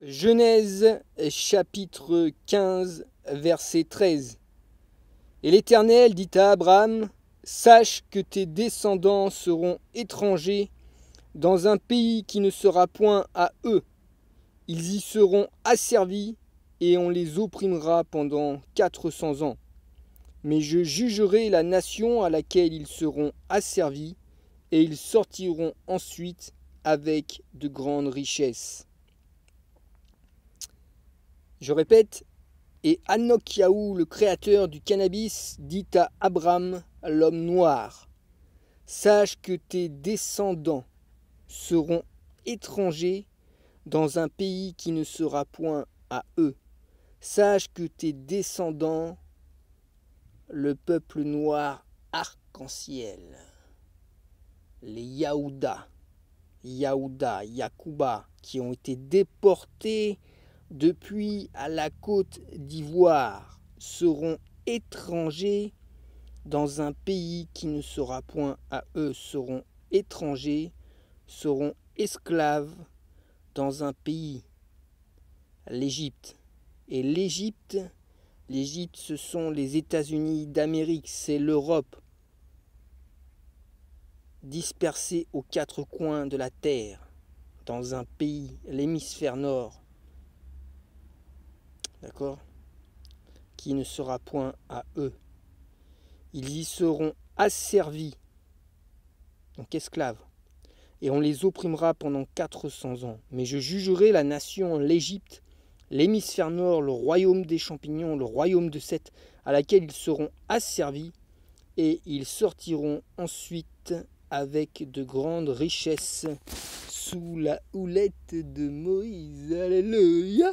Genèse chapitre 15 verset 13. Et l'Éternel dit à Abraham, sache que tes descendants seront étrangers dans un pays qui ne sera point à eux. Ils y seront asservis et on les opprimera pendant 400 ans. Mais je jugerai la nation à laquelle ils seront asservis et ils sortiront ensuite avec de grandes richesses. Je répète, et Hanok Yahou, le créateur du cannabis, dit à Abraham, l'homme noir, sache que tes descendants seront étrangers dans un pays qui ne sera point à eux. Sache que tes descendants, le peuple noir arc-en-ciel, les Yaouda, Yacouba, qui ont été déportés depuis à la Côte d'Ivoire, seront étrangers dans un pays qui ne sera point à eux, seront étrangers, seront esclaves dans un pays, l'Égypte. Et l'Égypte, ce sont les États-Unis d'Amérique, c'est l'Europe, dispersée aux quatre coins de la terre, dans un pays, l'hémisphère nord, d'accord, qui ne sera point à eux. Ils y seront asservis, donc esclaves, et on les opprimera pendant 400 ans. Mais je jugerai la nation, l'Égypte, l'hémisphère nord, le royaume des champignons, le royaume de Seth, à laquelle ils seront asservis, et ils sortiront ensuite avec de grandes richesses sous la houlette de Moïse. Alléluia!